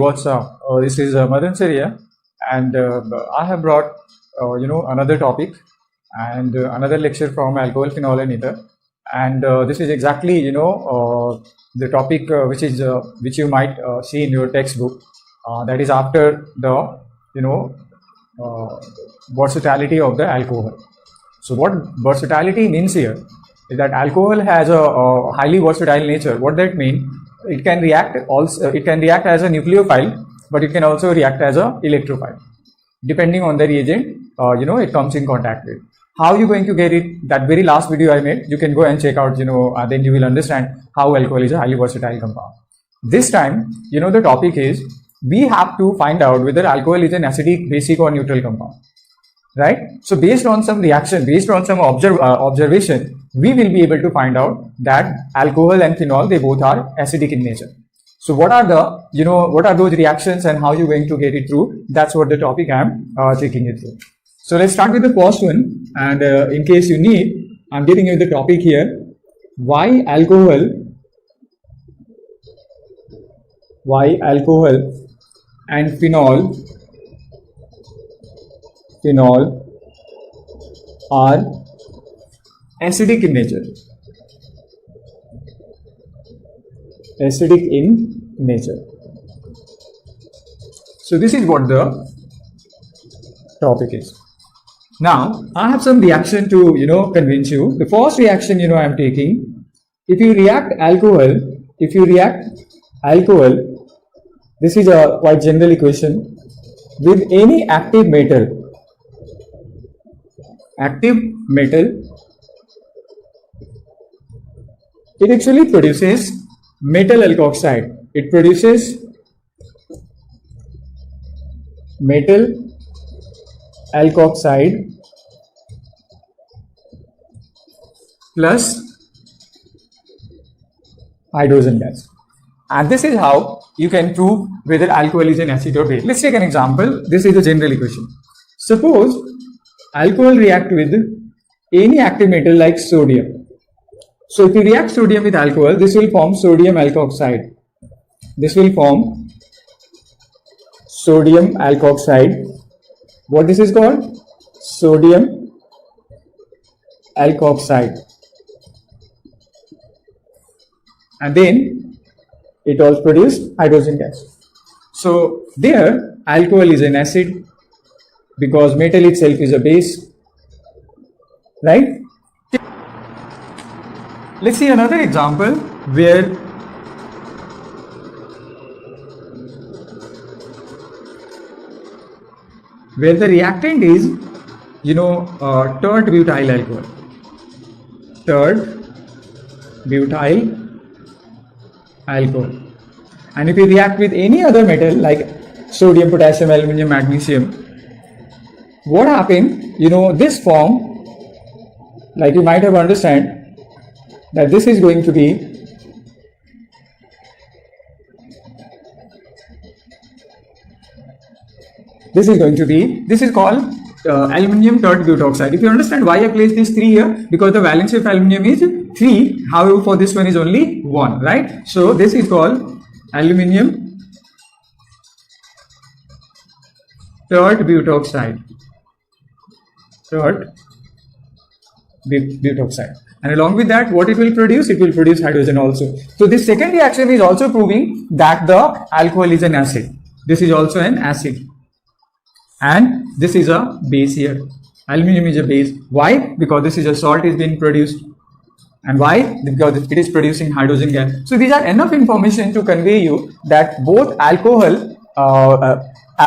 What's up? This is Madan here, and I have brought another topic and another lecture from alcohol, phenol, and ether. And this is exactly the topic which you might see in your textbook. That is after the versatility of the alcohol. So what versatility means here is that alcohol has a highly versatile nature. What that means? It can react as a nucleophile, but it can also react as a electrophile, depending on the reagent it comes in contact with. How you going to get it? That very last video I made, you can go and check out. Then you will understand how alcohol is a highly versatile compound. This time, the topic is we have to find out whether alcohol is an acidic, basic, or neutral compound. Right? So based on some reaction, based on some observation, we will be able to find out that alcohol and phenol, they both are acidic in nature. So what are those reactions and how you're going to get it through? That's what the topic I'm taking you through. So let's start with the first one. And in case you need, I'm giving you the topic here. Why alcohol and phenol are acidic in nature. Acidic in nature. So this is what the topic is. Now I have some reaction to convince you. The first reaction I am taking. If you react alcohol, this is a quite general equation, with any active metal, it actually produces metal alkoxide. It produces metal alkoxide plus hydrogen gas. And this is how you can prove whether alcohol is an acid or base. Let's take an example. This is the general equation. Suppose alcohol react with any active metal like sodium. So if you react sodium with alcohol, this will form sodium alkoxide. This will form sodium alkoxide. What this is called? Sodium alkoxide. And then it also produces hydrogen gas. So there alcohol is an acid because metal itself is a base, right? Let's see another example where the reactant is tert butyl alcohol. Tert butyl alcohol. And if you react with any other metal like sodium, potassium, aluminum, magnesium, what happened? This form, like you might have understand that this is going to be this is called aluminium tert butoxide. If you understand why I placed this 3 here, because the valency of aluminium is 3, however for this one is only 1, right? So this is called aluminium tert butoxide. And along with that, what it will produce? It will produce hydrogen also. So this second reaction is also proving that the alcohol is an acid. This is also an acid. And this is a base here. Aluminium is a base. Why? Because this is a salt is being produced. And why? Because it is producing hydrogen gas. So these are enough information to convey you that both alcohol,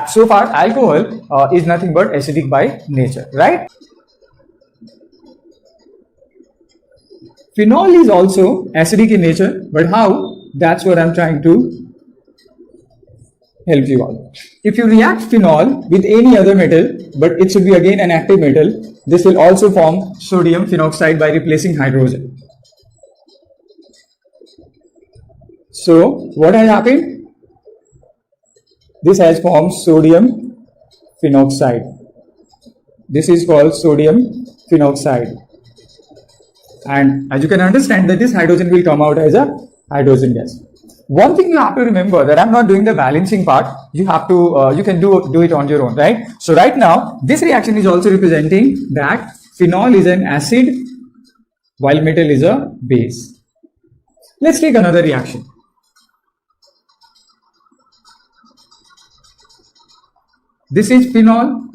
so far alcohol is nothing but acidic by nature, right? Phenol is also acidic in nature, but how? That's what I'm trying to help you out. If you react phenol with any other metal, but it should be again an active metal, this will also form sodium phenoxide by replacing hydrogen. So what has happened? This has formed sodium phenoxide. This is called sodium phenoxide. And as you can understand that this hydrogen will come out as a hydrogen gas. one thing you have to remember that I'm not doing the balancing part. You have to, you can do it on your own, right? So right now, this reaction is also representing that phenol is an acid while metal is a base. Let's take another reaction. This is phenol,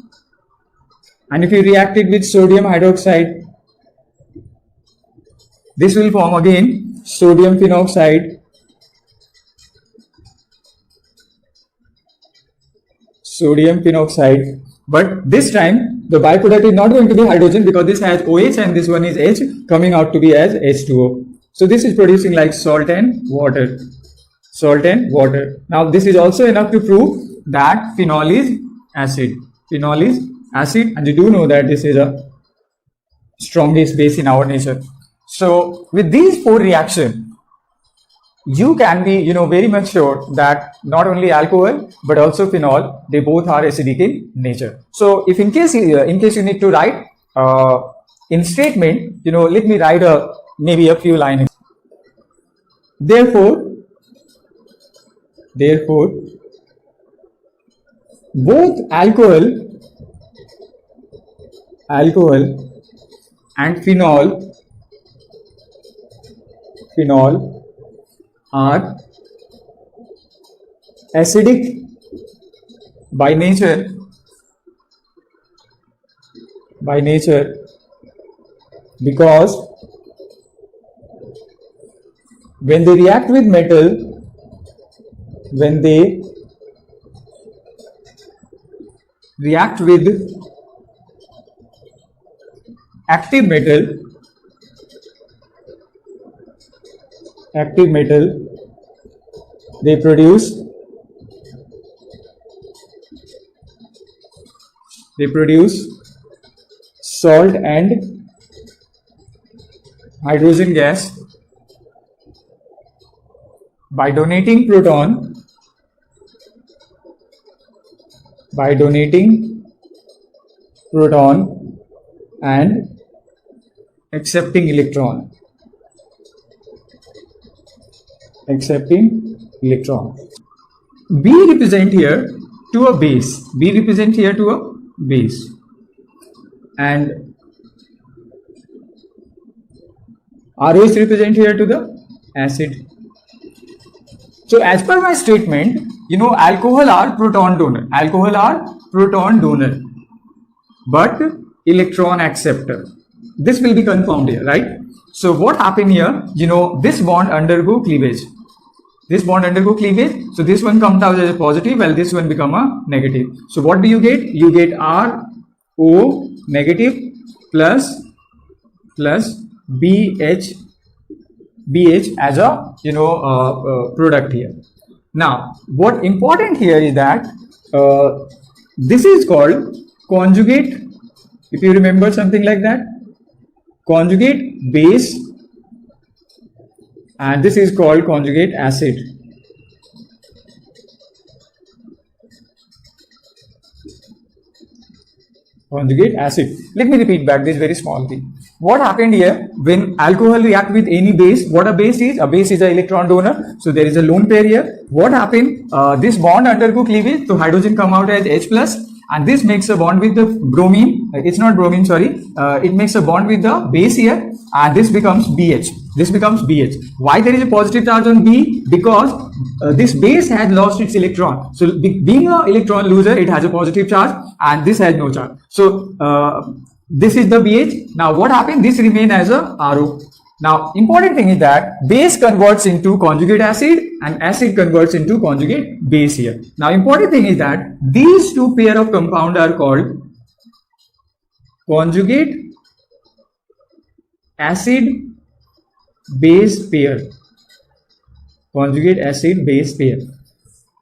and if you react it with sodium hydroxide, this will form again sodium phenoxide, but this time the byproduct is not going to be hydrogen because this has OH and this one is H coming out to be as H2O. So this is producing like salt and water. Now this is also enough to prove that phenol is acid. Phenol is acid, and you do know that this is a strongest base in our nature. So with these four reactions, you can be, very much sure that not only alcohol but also phenol, they both are acidic in nature. So if in case you need to write in statement, let me write maybe a few lines. Therefore, both alcohol and phenol are acidic by nature because when they react with metal, when they react with active metal, they produce salt and hydrogen gas by donating proton and accepting electron. B represent here to a base. And RH represent here to the acid. So as per my statement, alcohol are proton donor, but electron acceptor. This will be confirmed here, right? So what happened here, this bond undergo cleavage. So this one comes out as a positive while this one become a negative. So what do you get? You get RO negative plus BH as a product here. Now what important here is that this is called conjugate, if you remember something like that, conjugate base, and this is called conjugate acid. Let me repeat back this very small thing. What happened here, when alcohol react with any base, what a base is an electron donor, so there is a lone pair here. What happened, this bond undergo cleavage, so hydrogen come out as H plus, and this makes a bond with the bromine, it's not bromine, sorry, it makes a bond with the base here, and this becomes BH. Why there is a positive charge on B? Because this base has lost its electron. So being an electron loser, it has a positive charge, and this has no charge. So this is the BH. Now what happened? This remain as a RO. Now important thing is that base converts into conjugate acid and acid converts into conjugate base here. Now important thing is that these two pair of compound are called conjugate acid base pair.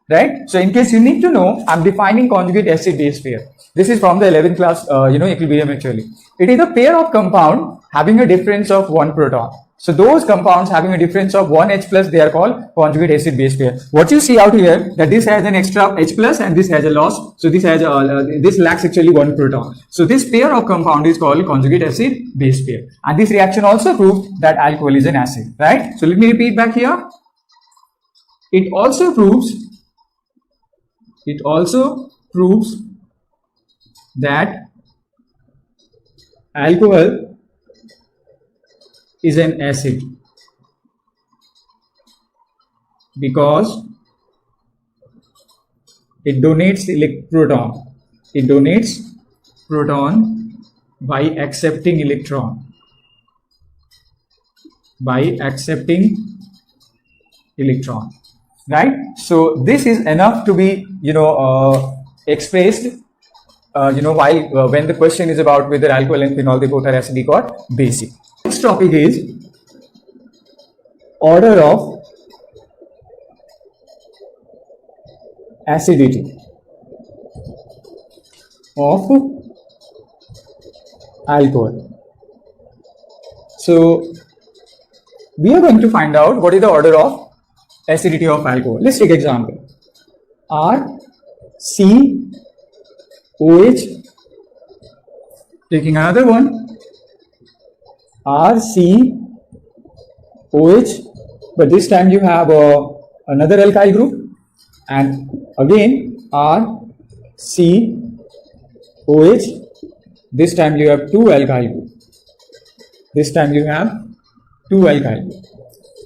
Right? So in case you need to know, I'm defining conjugate acid base pair. This is from the 11th class, equilibrium actually. It is a pair of compound having a difference of one proton. So those compounds having a difference of one H plus, they are called conjugate acid base pair. What you see out here, that this has an extra H plus and this has a loss. So this has this lacks actually one proton. So this pair of compound is called conjugate acid base pair. And this reaction also proves that alcohol is an acid, right? So let me repeat back here. it also proves that alcohol is an acid because it donates proton. It donates proton by accepting electron. Right? So this is enough to be expressed while when the question is about whether alcohol and phenol, they both are acidic or basic. Next topic is order of acidity of alcohol. So we are going to find out what is the order of acidity of alcohol. Let's take example. RCOH. Taking another one. RCOH. But this time you have another alkyl group. And again RCOH. This time you have two alkyl group.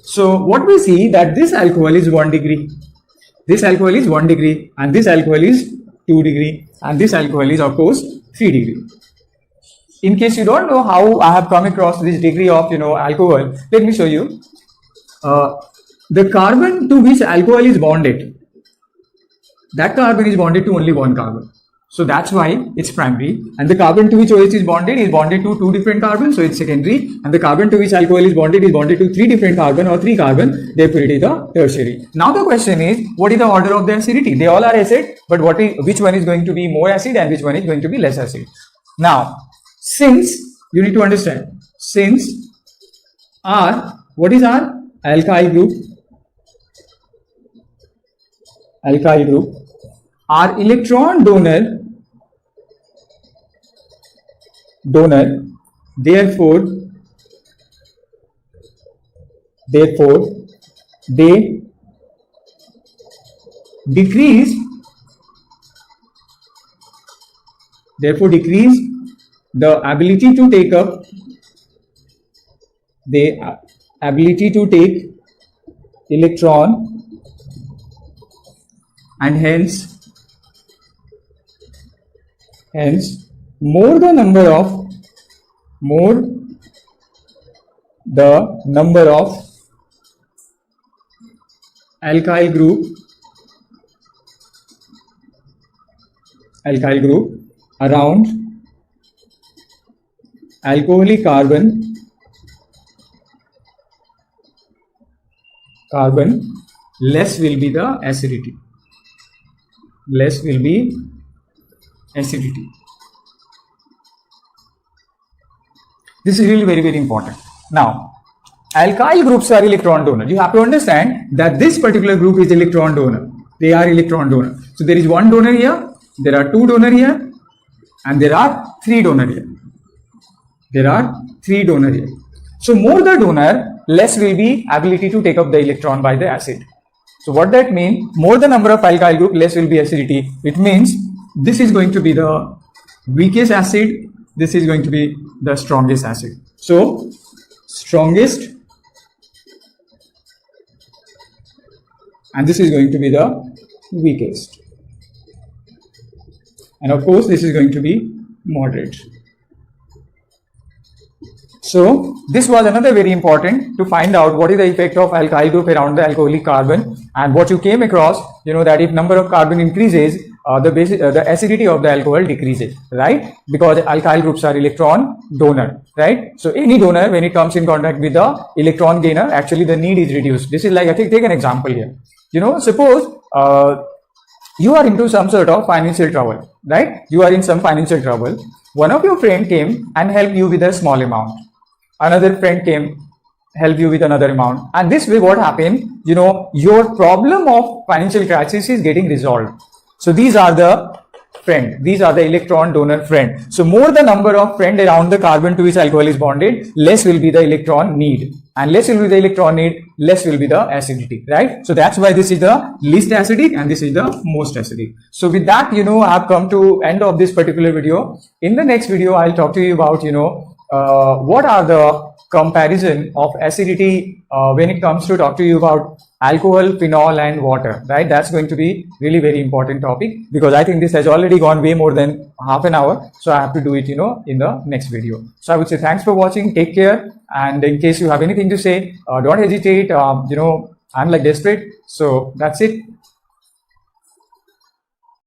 So what we see that this alcohol is 1 degree. This alcohol is 1 degree, and this alcohol is 2 degree, and this alcohol is of course 3 degree. In case you don't know how I have come across this degree of alcohol, let me show you. The carbon to which alcohol is bonded, that carbon is bonded to only one carbon. So that's why it's primary. And the carbon to which OH is bonded to two different carbons, so it's secondary. And the carbon to which alcohol is bonded to three different carbon or three carbon, therefore it is the tertiary. Now the question is, what is the order of the acidity? They all are acid, but which one is going to be more acid and which one is going to be less acid? Now, since you need to understand, since R, what is R? Alkyl group, are electron donor, therefore they decrease the ability to take up electron, and hence more the number of alkyl group around alcoholic carbon less will be the acidity. This is really very, very important. Now, alkyl groups are electron donor. You have to understand that this particular group is electron donor. They are electron donor. So there is one donor here, there are two donor here, and there are three donor here. So more the donor, less will be ability to take up the electron by the acid. So what that means, more the number of alkyl group, less will be acidity. It means this is going to be the weakest acid, this is going to be the strongest acid. So strongest, and this is going to be the weakest. And of course this is going to be moderate. So this was another very important to find out what is the effect of alkyl group around the alcoholic carbon, and what you came across, that if number of carbon increases, the acidity of the alcohol decreases, right? Because alkyl groups are electron donor, right? So any donor, when it comes in contact with the electron gainer, actually the need is reduced. This is like, I think, take an example here. Suppose you are into some sort of financial trouble, right? You are in some financial trouble. One of your friend came and helped you with a small amount. Another friend came, help you with another amount, and this way what happened, your problem of financial crisis is getting resolved. So these are the friend. These are the electron donor friend. So more the number of friend around the carbon to which alcohol is bonded, less will be the electron need. And less will be the electron need, less will be the acidity, right? So that's why this is the least acidic and this is the most acidic. So with that, I have come to end of this particular video. In the next video, I'll talk to you about, what are the comparison of acidity when it comes to talk to you about alcohol, phenol and water, right? That's going to be really very important topic, because I think this has already gone way more than half an hour. So I have to do it, in the next video. So I would say thanks for watching. Take care. And in case you have anything to say, don't hesitate. I'm like desperate. So that's it.